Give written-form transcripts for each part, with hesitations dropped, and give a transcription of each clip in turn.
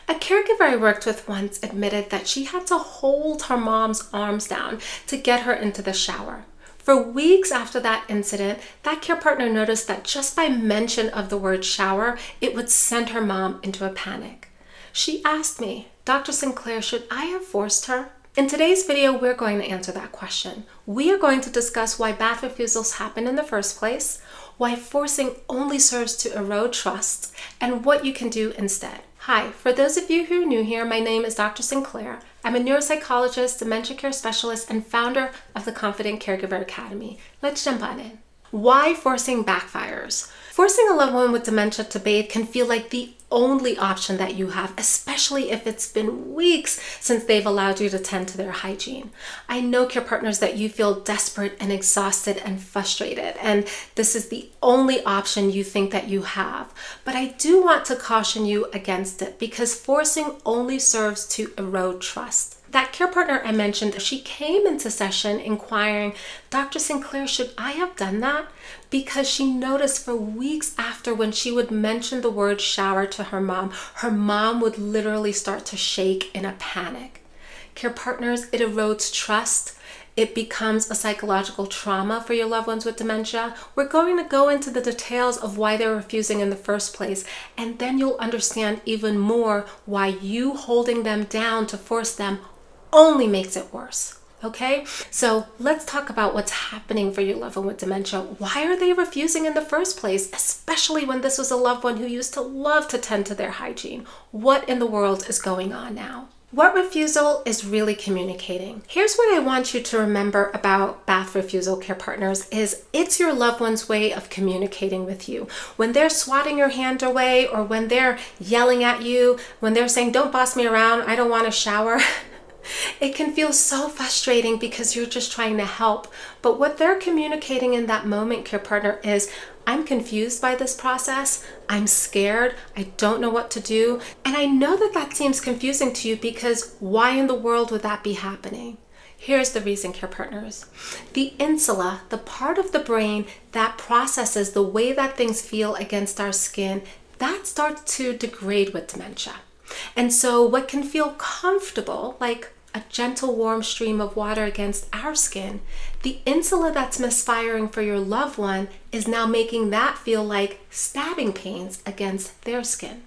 A caregiver I worked with once admitted that she had to hold her mom's arms down to get her into the shower. For weeks after that incident, that care partner noticed that just by mention of the word shower, it would send her mom into a panic. She asked me, "Dr. Sinclair, should I have forced her?" In today's video, we're going to answer that question. We are going to discuss why bath refusals happen in the first place, why forcing only serves to erode trust, and what you can do instead. Hi, for those of you who are new here, my name is Dr. Sinclair. I'm a neuropsychologist, dementia care specialist, and founder of the Confident Caregiver Academy. Let's jump on in. Why forcing backfires? Forcing a loved one with dementia to bathe can feel like the only option that you have, especially if it's been weeks since they've allowed you to tend to their hygiene. I know care partners that you feel desperate and exhausted and frustrated, and this is the only option you think that you have. But I do want to caution you against it because forcing only serves to erode trust. That care partner I mentioned, she came into session inquiring, "Dr. Sinclair, should I have done that?" Because she noticed for weeks after when she would mention the word shower to her mom would literally start to shake in a panic. Care partners, it erodes trust. It becomes a psychological trauma for your loved ones with dementia. We're going to go into the details of why they're refusing in the first place, and then you'll understand even more why you holding them down to force them only makes it worse. Okay, so let's talk about what's happening for your loved one with dementia. Why are they refusing in the first place, especially when this was a loved one who used to love to tend to their hygiene? What in the world is going on now? What refusal is really communicating? Here's what I want you to remember about bath refusal care partners is it's your loved one's way of communicating with you. When they're swatting your hand away or when they're yelling at you, when they're saying, "Don't boss me around, I don't want to shower," it can feel so frustrating because you're just trying to help. But what they're communicating in that moment, care partner, is I'm confused by this process. I'm scared. I don't know what to do. And I know that that seems confusing to you because why in the world would that be happening? Here's the reason, care partners. The insula, the part of the brain that processes the way that things feel against our skin, that starts to degrade with dementia. And so what can feel comfortable, like a gentle warm stream of water against our skin, the insula that's misfiring for your loved one is now making that feel like stabbing pains against their skin.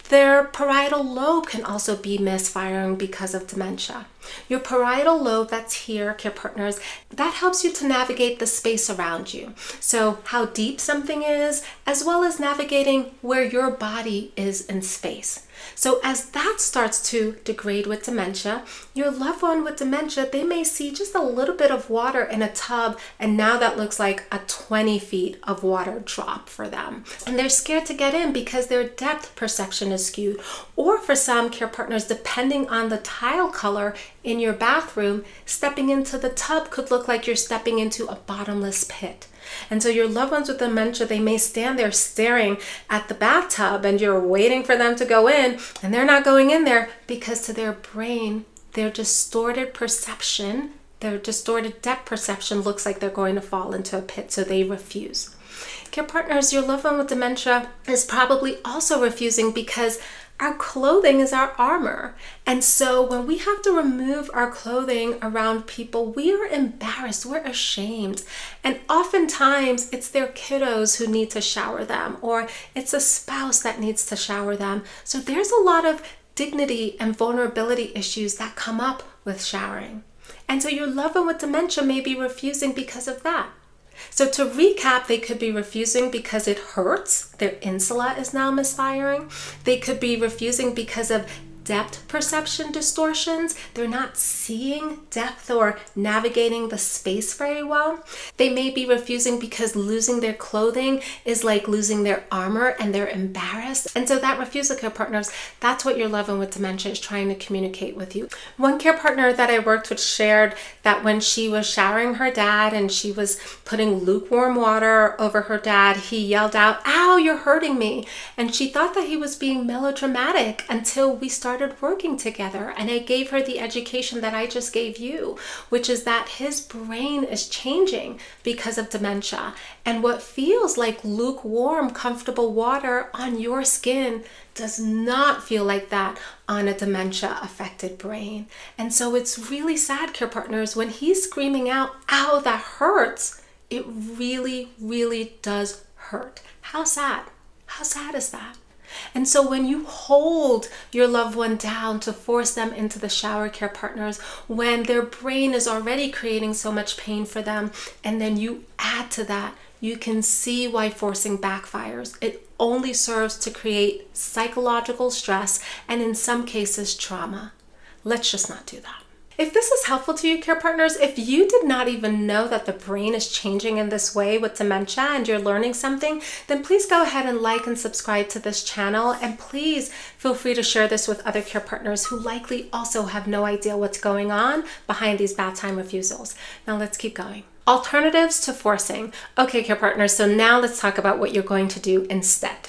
Their parietal lobe can also be misfiring because of dementia. Your parietal lobe that's here, care partners, that helps you to navigate the space around you. So how deep something is, as well as navigating where your body is in space. So as that starts to degrade with dementia, your loved one with dementia, they may see just a little bit of water in a tub, and now that looks like a 20 feet of water drop for them. And they're scared to get in because their depth perception is skewed. Or for some care partners, depending on the tile color in your bathroom, stepping into the tub could look like you're stepping into a bottomless pit. And so your loved ones with dementia, they may stand there staring at the bathtub and you're waiting for them to go in and they're not going in there because to their brain, their distorted perception, their distorted depth perception looks like they're going to fall into a pit, so they refuse. Care partners, your loved one with dementia is probably also refusing because our clothing is our armor. And so when we have to remove our clothing around people, we are embarrassed, we're ashamed. And oftentimes it's their kiddos who need to shower them, or it's a spouse that needs to shower them. So there's a lot of dignity and vulnerability issues that come up with showering. And so your loved one with dementia may be refusing because of that. So to recap, they could be refusing because it hurts. Their insula is now misfiring. They could be refusing because of depth perception distortions. They're not seeing depth or navigating the space very well. They may be refusing because losing their clothing is like losing their armor and they're embarrassed. And so that refusal, care partners, that's what your loved one with dementia is trying to communicate with you. One care partner that I worked with shared that when she was showering her dad and she was putting lukewarm water over her dad, he yelled out, "Ow, you're hurting me." And she thought that he was being melodramatic until we started started working together, and I gave her the education that I just gave you, which is that his brain is changing because of dementia. And what feels like lukewarm, comfortable water on your skin does not feel like that on a dementia-affected brain. And so it's really sad, care partners, when he's screaming out, "Ow, that hurts," it really, really does hurt. How sad? How sad is that? And so when you hold your loved one down to force them into the shower, care partners, when their brain is already creating so much pain for them, and then you add to that, you can see why forcing backfires. It only serves to create psychological stress and in some cases trauma. Let's just not do that. If this is helpful to you, care partners, if you did not even know that the brain is changing in this way with dementia and you're learning something, then please go ahead and like and subscribe to this channel. And please feel free to share this with other care partners who likely also have no idea what's going on behind these bath time refusals. Now let's keep going. Alternatives to forcing. Okay, care partners, so now let's talk about what you're going to do instead.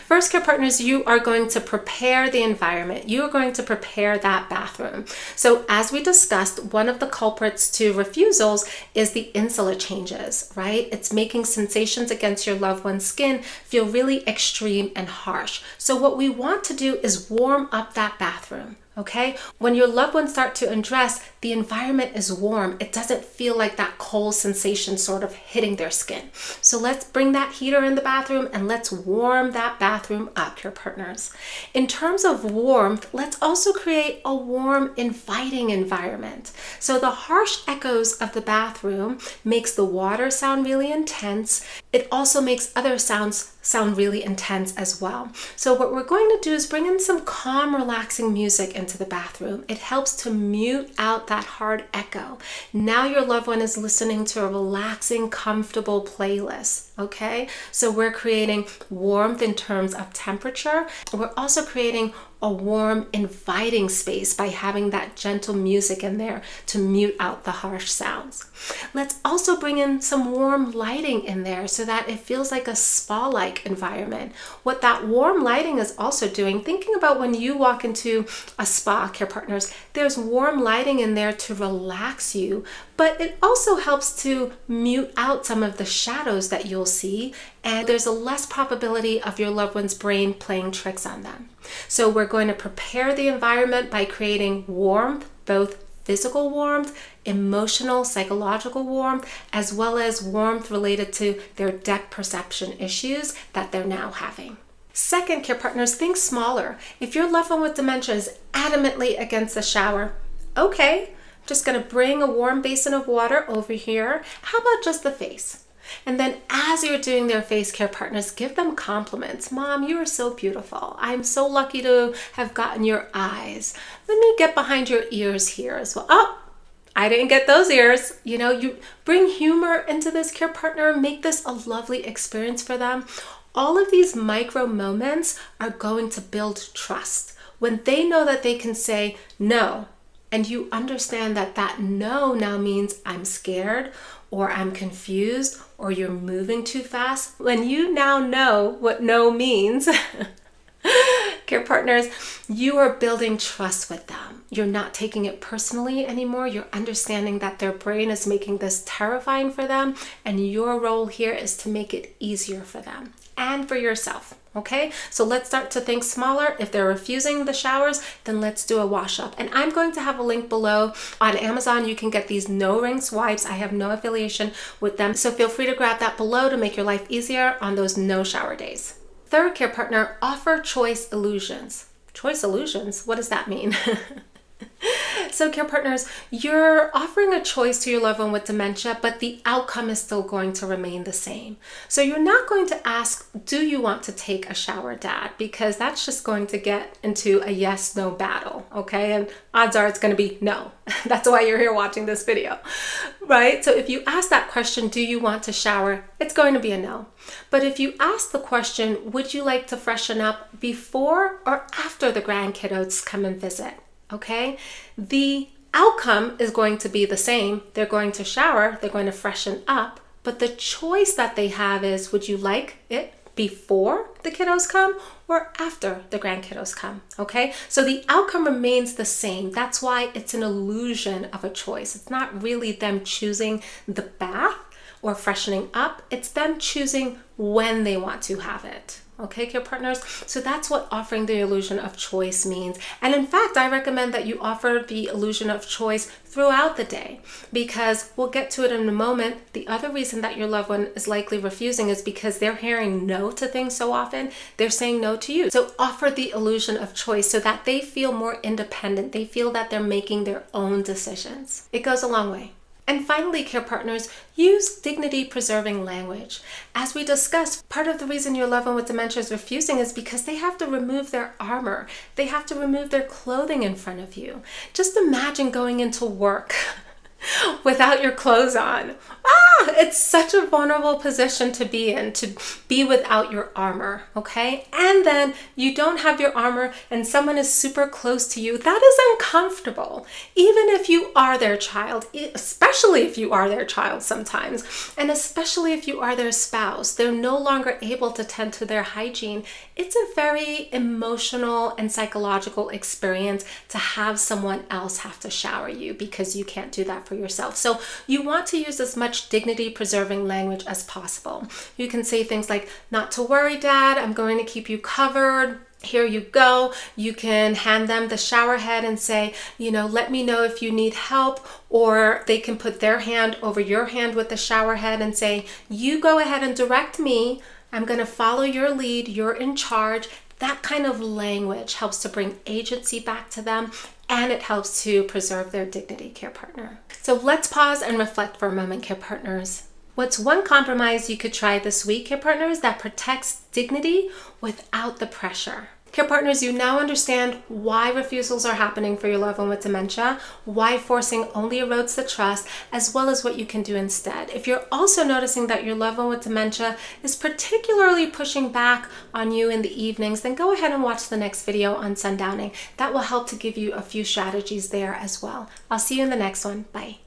First, care partners, you are going to prepare the environment. You are going to prepare that bathroom. So as we discussed, one of the culprits to refusals is the insula changes, right? It's making sensations against your loved one's skin feel really extreme and harsh. So what we want to do is warm up that bathroom. Okay, when your loved ones start to undress, the environment is warm. It doesn't feel like that cold sensation sort of hitting their skin. So let's bring that heater in the bathroom and let's warm that bathroom up, your partners. In terms of warmth, let's also create a warm, inviting environment. So the harsh echoes of the bathroom makes the water sound really intense. It also makes other sounds sound really intense as well. So what we're going to do is bring in some calm, relaxing music into the bathroom. It helps to mute out that hard echo. Now your loved one is listening to a relaxing, comfortable playlist. Okay, so we're creating warmth in terms of temperature. We're also creating a warm, inviting space by having that gentle music in there to mute out the harsh sounds. Let's also bring in some warm lighting in there so that it feels like a spa-like environment. What that warm lighting is also doing, thinking about when you walk into a spa, care partners, there's warm lighting in there to relax you, but it also helps to mute out some of the shadows that you'll see, and there's a less probability of your loved one's brain playing tricks on them. So we're going to prepare the environment by creating warmth, both physical warmth, emotional, psychological warmth, as well as warmth related to their depth perception issues that they're now having. Second, care partners, think smaller. If your loved one with dementia is adamantly against the shower, okay, just going to bring a warm basin of water over here. How about just the face? And then as you're doing their face, care partners, give them compliments. Mom, you are so beautiful. I'm so lucky to have gotten your eyes. Let me get behind your ears here as well. Oh, I didn't get those ears. You know, you bring humor into this, care partner, make this a lovely experience for them. All of these micro moments are going to build trust. When they know that they can say no, and you understand that that no now means I'm scared, or I'm confused, or you're moving too fast. When you now know what no means, care partners, you are building trust with them. You're not taking it personally anymore. You're understanding that their brain is making this terrifying for them, and your role here is to make it easier for them and for yourself. Okay, so let's start to think smaller. If they're refusing the showers, then let's do a wash up. And I'm going to have a link below. On Amazon, you can get these no rinse wipes. I have no affiliation with them, so feel free to grab that below to make your life easier on those no shower days. Third, care partner, offer choice illusions. Choice illusions? What does that mean? So care partners, you're offering a choice to your loved one with dementia, but the outcome is still going to remain the same. So you're not going to ask, do you want to take a shower, Dad? Because that's just going to get into a yes-no battle, okay? And odds are it's going to be no. That's why you're here watching this video, right? So if you ask that question, do you want to shower? It's going to be a no. But if you ask the question, would you like to freshen up before or after the grandkiddos come and visit? Okay, the outcome is going to be the same. They're going to shower, they're going to freshen up, but the choice that they have is, would you like it before the kiddos come or after the grandkiddos come, okay? So the outcome remains the same. That's why it's an illusion of a choice. It's not really them choosing the bath or freshening up. It's them choosing when they want to have it. Okay, care partners? So that's what offering the illusion of choice means. And in fact, I recommend that you offer the illusion of choice throughout the day, because we'll get to it in a moment. The other reason that your loved one is likely refusing is because they're hearing no to things so often. They're saying no to you. So offer the illusion of choice so that they feel more independent. They feel that they're making their own decisions. It goes a long way. And finally, care partners, use dignity-preserving language. As we discussed, part of the reason your loved one with dementia is refusing is because they have to remove their armor. They have to remove their clothing in front of you. Just imagine going into work without your clothes on. It's such a vulnerable position to be in, to be without your armor, okay? And then you don't have your armor and someone is super close to you. That is uncomfortable, even if you are their child, especially if you are their child sometimes, and especially if you are their spouse. They're no longer able to tend to their hygiene. It's a very emotional and psychological experience to have someone else have to shower you because you can't do that for yourself. So you want to use as much dignity-preserving language as possible. You can say things like, "Not to worry, Dad, I'm going to keep you covered. Here you go." You can hand them the shower head and say, "Let me know if you need help." Or they can put their hand over your hand with the shower head and say, "You go ahead and direct me. I'm going to follow your lead. You're in charge." That kind of language helps to bring agency back to them, and it helps to preserve their dignity, care partner. So let's pause and reflect for a moment, care partners. What's one compromise you could try this week, care partners, that protects dignity without the pressure? Care partners, you now understand why refusals are happening for your loved one with dementia, why forcing only erodes the trust, as well as what you can do instead. If you're also noticing that your loved one with dementia is particularly pushing back on you in the evenings, then go ahead and watch the next video on sundowning. That will help to give you a few strategies there as well. I'll see you in the next one. Bye.